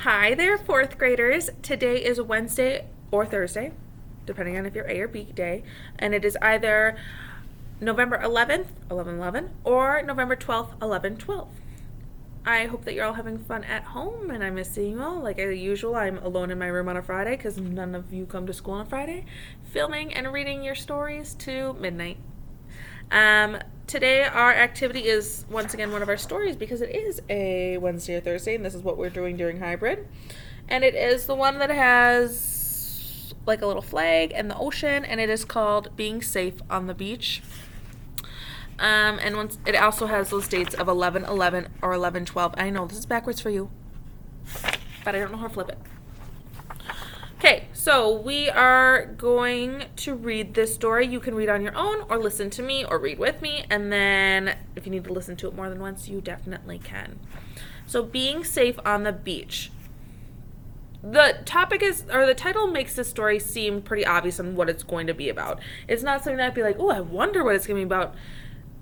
Hi there, fourth graders. Today is Wednesday or Thursday, depending on if you're A or B day, and it is either November 11th, 11/11, or November 12th, 11/12. I hope that you're all having fun at home, and I miss seeing you all. Like usual, I'm alone in my room on a Friday because none of you come to school on a Friday, filming and reading your stories to midnight. Today our activity is once again one of our stories because it is a Wednesday or Thursday, and this is what we're doing during hybrid. And it is the one that has like a little flag and the ocean, and it is called Being Safe on the Beach. And once it also has those dates of 11/11 or 11/12. I know this is backwards for you, but I don't know how to flip it. Okay, so we are going to read this story. You can read on your own or listen to me or read with me. And then if you need to listen to it more than once, you definitely can. So being safe on the beach. The topic is, or the title makes this story seem pretty obvious on what it's going to be about. It's not something that I'd be like, oh, I wonder what it's going to be about.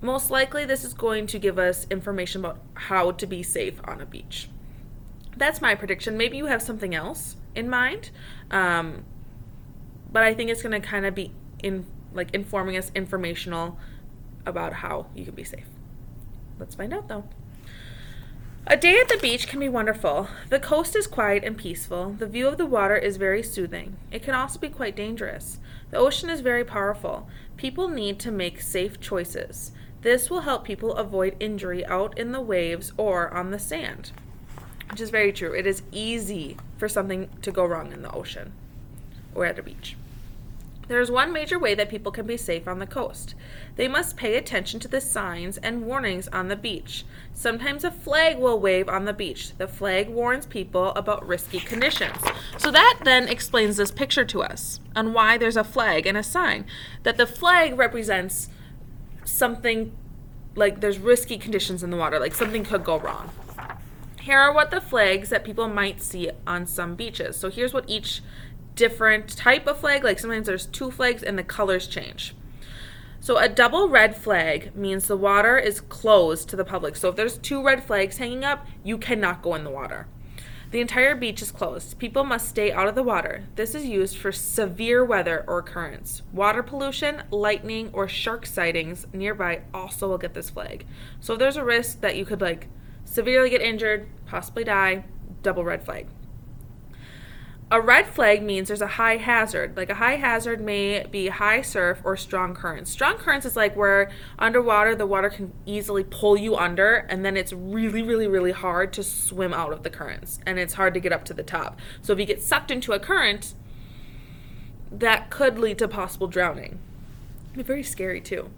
Most likely this is going to give us information about how to be safe on a beach. That's my prediction. Maybe you have something else in mind, but I think it's going to kind of be informing us informational about how you can be safe. Let's find out though. A day at the beach can be wonderful. The coast is quiet and peaceful. The view of the water is very soothing. It can also be quite dangerous. The ocean is very powerful. People need to make safe choices. This will help people avoid injury out in the waves or on the sand. Which is very true. It is easy for something to go wrong in the ocean or at a beach. There is one major way that people can be safe on the coast. They must pay attention to the signs and warnings on the beach. Sometimes a flag will wave on the beach. The flag warns people about risky conditions. So that then explains this picture to us on why there's a flag and a sign. That the flag represents something like there's risky conditions in the water, like something could go wrong. Here are what the flags that people might see on some beaches. So here's what each different type of flag, like sometimes there's two flags and the colors change. So a double red flag means the water is closed to the public. So if there's two red flags hanging up, you cannot go in the water. The entire beach is closed. People must stay out of the water. This is used for severe weather or currents. Water pollution, lightning, or shark sightings nearby also will get this flag. So if there's a risk that you could severely get injured, possibly die, double red flag. A red flag means there's a high hazard. Like a high hazard may be high surf or strong currents. Strong currents is like where underwater the water can easily pull you under, and then it's really, really, really hard to swim out of the currents, and it's hard to get up to the top. So if you get sucked into a current, that could lead to possible drowning. It'd be very scary too.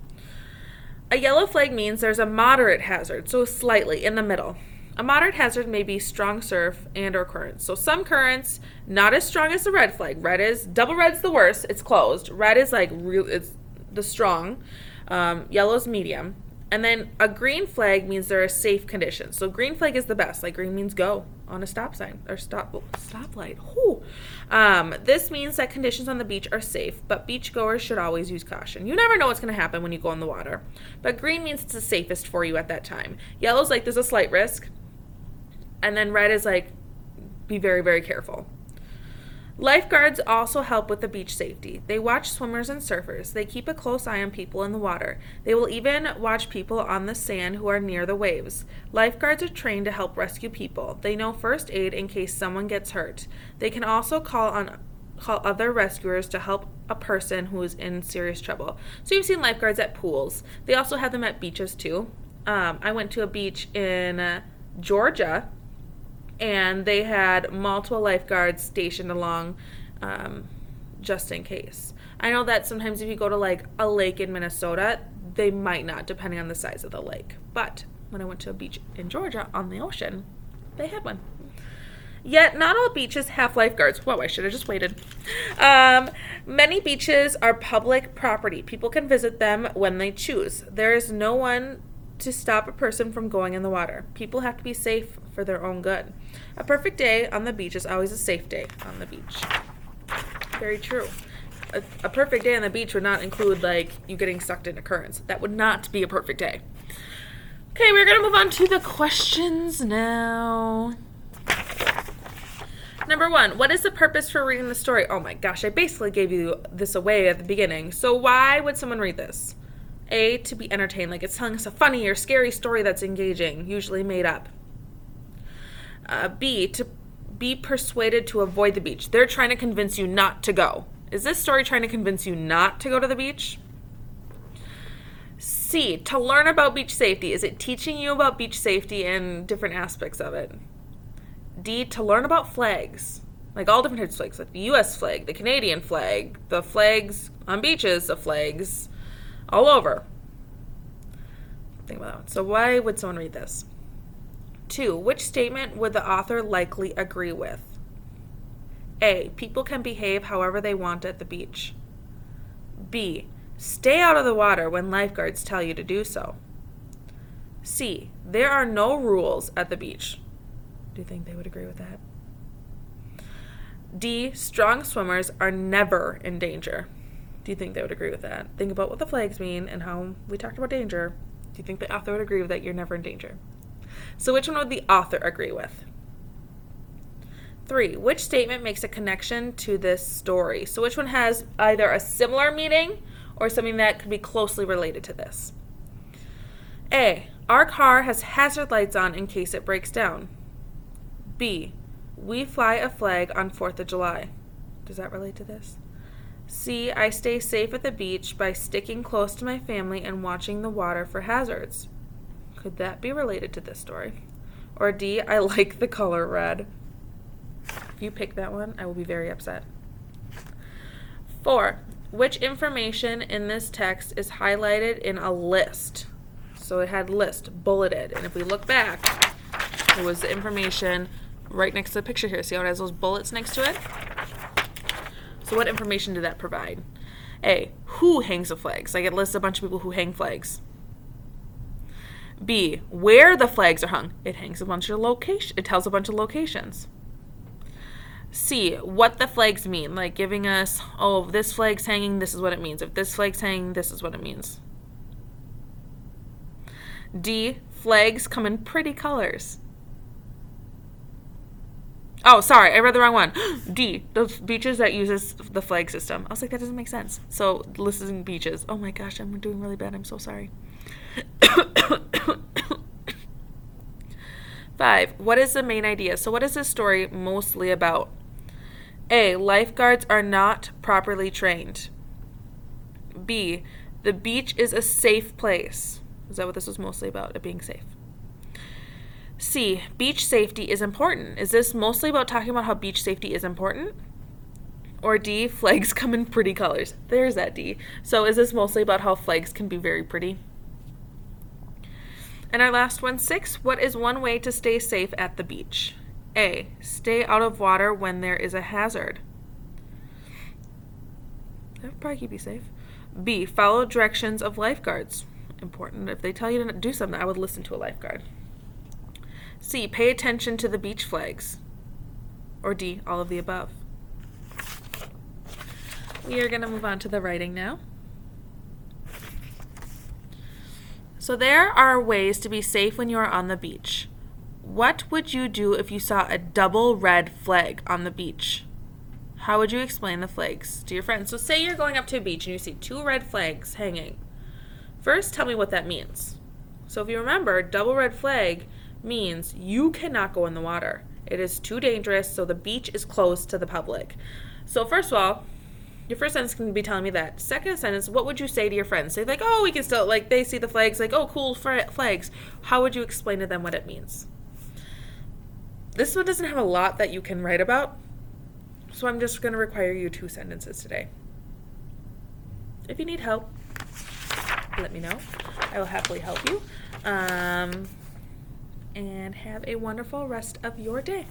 A yellow flag means there's a moderate hazard, so slightly in the middle. A moderate hazard may be strong surf and or currents. So some currents, not as strong as the red flag. Double red's the worst, it's closed. Red is it's the strong. Yellow's medium. And then a green flag means there are safe conditions. So green flag is the best. Like green means go on a stop sign or stoplight. This means that conditions on the beach are safe, but beachgoers should always use caution. You never know what's going to happen when you go in the water. But green means it's the safest for you at that time. Yellow's there's a slight risk. And then red is be very, very careful. Lifeguards also help with the beach safety. They watch swimmers and surfers. They keep a close eye on people in the water. They will even watch people on the sand who are near the waves. Lifeguards are trained to help rescue people. They know first aid in case someone gets hurt. They can also call other rescuers to help a person who is in serious trouble. So you've seen lifeguards at pools. They also have them at beaches too. I went to a beach in Georgia, and they had multiple lifeguards stationed along just in case. I know that sometimes if you go to a lake in Minnesota, they might not, depending on the size of the lake. But when I went to a beach in Georgia on the ocean, they had one. Yet not all beaches have lifeguards. Whoa, I should have just waited. Many beaches are public property. People can visit them when they choose. There is no one to stop a person from going in the water. People have to be safe for their own good. A perfect day on the beach is always a safe day on the beach. Very true. A perfect day on the beach would not include you getting sucked into currents. That would not be a perfect day. Okay, we're going to move on to the questions now. Number 1, what is the purpose for reading the story? Oh my gosh, I basically gave you this away at the beginning. So why would someone read this? A, to be entertained, like it's telling us a funny or scary story that's engaging, usually made up. B, to be persuaded to avoid the beach. They're trying to convince you not to go. Is this story trying to convince you not to go to the beach? C, to learn about beach safety. Is it teaching you about beach safety and different aspects of it? D, to learn about flags. Like all different types of flags, like the U.S. flag, the Canadian flag, the flags on beaches, the flags all over. Think about that. So why would someone read this? 2, which statement would the author likely agree with? A, people can behave however they want at the beach. B, stay out of the water when lifeguards tell you to do so. C, there are no rules at the beach. Do you think they would agree with that? D, strong swimmers are never in danger. Do you think they would agree with that? Think about what the flags mean and how we talked about danger. Do you think the author would agree with that you're never in danger? So which one would the author agree with? 3, which statement makes a connection to this story? So which one has either a similar meaning or something that could be closely related to this? A, our car has hazard lights on in case it breaks down. B, we fly a flag on 4th of July. Does that relate to this? C, I stay safe at the beach by sticking close to my family and watching the water for hazards. Could that be related to this story? Or D, I like the color red. If you pick that one, I will be very upset. 4, which information in this text is highlighted in a list? So it had list, bulleted. And if we look back, it was the information right next to the picture here. See how it has those bullets next to it? So what information did that provide? A, who hangs the flags? Like it lists a bunch of people who hang flags. B, where the flags are hung. It hangs a bunch of location. It tells a bunch of locations. C, what the flags mean. Like giving us, oh, if this flag's hanging, this is what it means. If this flag's hanging, this is what it means. D, flags come in pretty colors. Oh, sorry, I read the wrong one. D, the beaches that uses the flag system. I was like, that doesn't make sense. So, listing beaches. Oh my gosh, I'm doing really bad. I'm so sorry. 5, what is the main idea? So what is this story mostly about? A, lifeguards are not properly trained. B, the beach is a safe place. Is that what this was mostly about, it being safe? C, beach safety is important. Is this mostly about talking about how beach safety is important? Or D, flags come in pretty colors. There's that D. So is this mostly about how flags can be very pretty? And our last one, 6, what is one way to stay safe at the beach? A, stay out of water when there is a hazard. That would probably keep you safe. B, follow directions of lifeguards. Important. If they tell you to do something, I would listen to a lifeguard. C, pay attention to the beach flags. Or D, all of the above. We are going to move on to the writing now. So there are ways to be safe when you are on the beach. What would you do if you saw a double red flag on the beach? How would you explain the flags to your friends? So say you're going up to a beach and you see 2 red flags hanging. First, tell me what that means. So if you remember, double red flag means you cannot go in the water. It is too dangerous, so the beach is closed to the public. So first of all, your first sentence can be telling me that. Second sentence, what would you say to your friends? Say like, oh, we can still, like they see the flags, like, oh, cool flags. How would you explain to them what it means? This one doesn't have a lot that you can write about, so I'm just going to require you 2 sentences today. If you need help, let me know. I will happily help you. And have a wonderful rest of your day.